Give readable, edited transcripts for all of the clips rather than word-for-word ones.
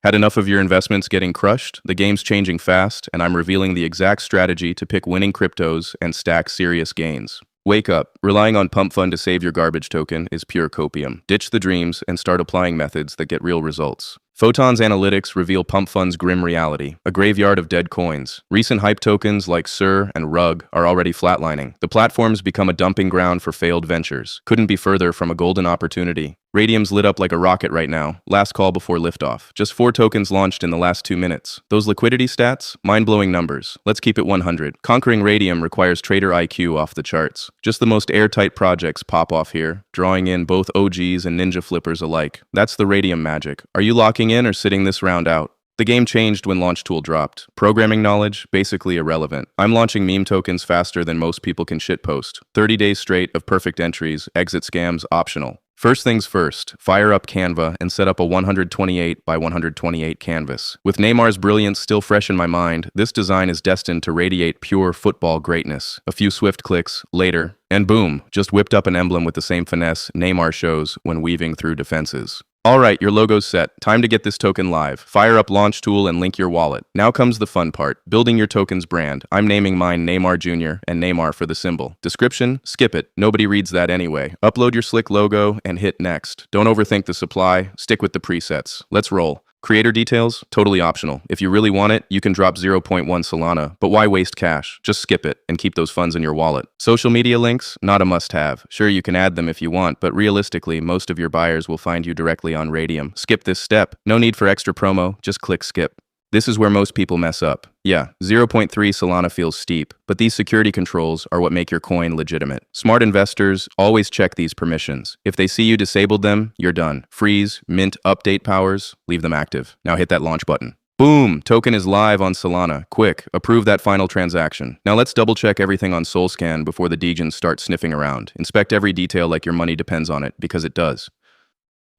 Had enough of your investments getting crushed? The game's changing fast, and I'm revealing the exact strategy to pick winning cryptos and stack serious gains. Wake up. Relying on pump fund to save your garbage token is pure copium. Ditch the dreams and start applying methods that get real results. Photon's analytics reveal pump fund's grim reality, a graveyard of dead coins. Recent hype tokens like SUR and RUG are already flatlining. The platform's become a dumping ground for failed ventures. Couldn't be further from a golden opportunity. Raydium's lit up like a rocket right now. Last call before liftoff. Just 4 tokens launched in the last 2 minutes. Those liquidity stats? Mind-blowing numbers. Let's keep it 100. Conquering Raydium requires trader IQ off the charts. Just the most airtight projects pop off here, drawing in both OGs and ninja flippers alike. That's the Raydium magic. Are you locking in or sitting this round out? The game changed when Launch Tool dropped. Programming knowledge, basically irrelevant. I'm launching meme tokens faster than most people can shitpost. 30 days straight of perfect entries, exit scams optional. First things first, fire up Canva and set up a 128 by 128 canvas. With Neymar's brilliance still fresh in my mind, this design is destined to radiate pure football greatness. A few swift clicks later, and boom, just whipped up an emblem with the same finesse Neymar shows when weaving through defenses. Alright, your logo's set. Time to get this token live. Fire up Launch Tool and link your wallet. Now comes the fun part, building your token's brand. I'm naming mine Neymar Jr. and Neymar for the symbol. Description? Skip it. Nobody reads that anyway. Upload your slick logo and hit next. Don't overthink the supply. Stick with the presets. Let's roll. Creator details? Totally optional. If you really want it, you can drop 0.1 Solana, but why waste cash? Just skip it and keep those funds in your wallet. Social media links? Not a must-have. Sure, you can add them if you want, but realistically, most of your buyers will find you directly on Raydium. Skip this step. No need for extra promo, just click skip. This is where most people mess up. Yeah, 0.3 Solana feels steep, but these security controls are what make your coin legitimate. Smart investors always check these permissions. If they see you disabled them, you're done. Freeze, mint, update powers, leave them active. Now hit that launch button. Boom! Token is live on Solana. Quick, approve that final transaction. Now let's double check everything on SolScan before the degens start sniffing around. Inspect every detail like your money depends on it, because it does.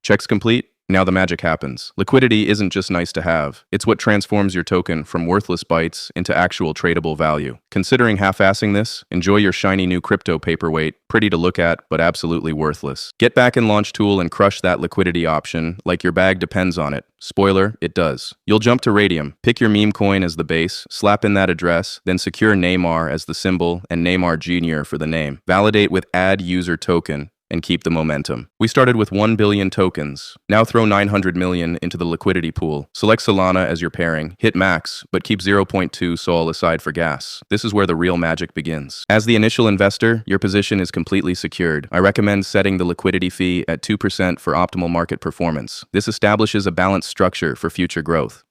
Checks complete? Now the magic happens. Liquidity isn't just nice to have. It's what transforms your token from worthless bytes into actual tradable value. Considering half-assing this, enjoy your shiny new crypto paperweight. Pretty to look at, but absolutely worthless. Get back in Launch Tool and crush that liquidity option like your bag depends on it. Spoiler, it does. You'll jump to Raydium, pick your meme coin as the base, slap in that address, then secure Neymar as the symbol and Neymar Jr. for the name. Validate with add user token and keep the momentum. We started with 1 billion tokens. Now throw 900 million into the liquidity pool. Select Solana as your pairing. Hit max, but keep 0.2 Sol aside for gas. This is where the real magic begins. As the initial investor, your position is completely secured. I recommend setting the liquidity fee at 2% for optimal market performance. This establishes a balanced structure for future growth.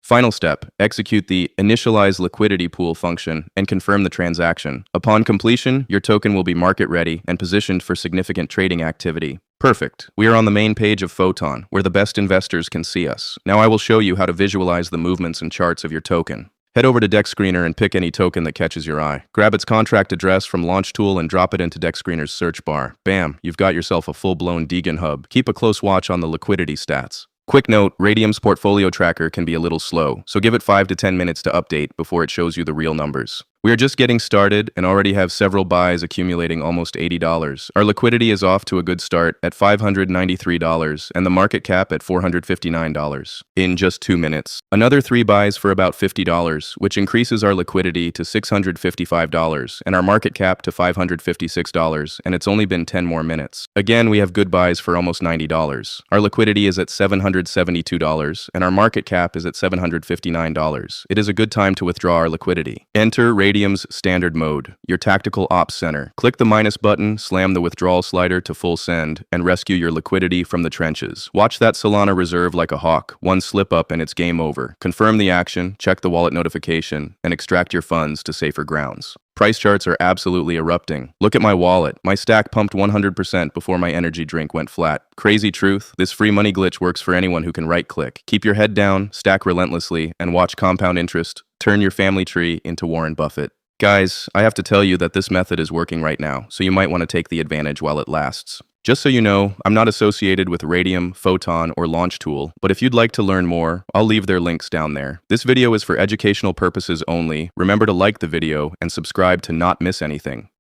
Final step, execute the Initialize Liquidity Pool function and confirm the transaction. Upon completion, your token will be market ready and positioned for significant trading activity. Perfect. We are on the main page of Photon, where the best investors can see us. Now I will show you how to visualize the movements and charts of your token. Head over to Dex Screener and pick any token that catches your eye. Grab its contract address from Launch Tool and drop it into Dex Screener's search bar. Bam, you've got yourself a full-blown degen hub. Keep a close watch on the liquidity stats. Quick note, Raydium's portfolio tracker can be a little slow, so give it 5 to 10 minutes to update before it shows you the real numbers. We are just getting started and already have several buys accumulating almost $80. Our liquidity is off to a good start at $593 and the market cap at $459 in just 2 minutes. Another 3 buys for about $50, which increases our liquidity to $655 and our market cap to $556, and it's only been 10 more minutes. Again, we have good buys for almost $90. Our liquidity is at $772 and our market cap is at $759. It is a good time to withdraw our liquidity. Enter Raydium's standard mode, your tactical ops center. Click the minus button, slam the withdrawal slider to full send, and rescue your liquidity from the trenches. Watch that Solana reserve like a hawk. One slip up and it's game over. Confirm the action, check the wallet notification, and extract your funds to safer grounds. Price charts are absolutely erupting. Look at my wallet. My stack pumped 100% before my energy drink went flat. Crazy truth, this free money glitch works for anyone who can right-click. Keep your head down, stack relentlessly, and watch compound interest turn your family tree into Warren Buffett. Guys, I have to tell you that this method is working right now, so you might want to take the advantage while it lasts. Just so you know, I'm not associated with Raydium, Photon, or Launch Tool, but if you'd like to learn more, I'll leave their links down there. This video is for educational purposes only. Remember to like the video and subscribe to not miss anything.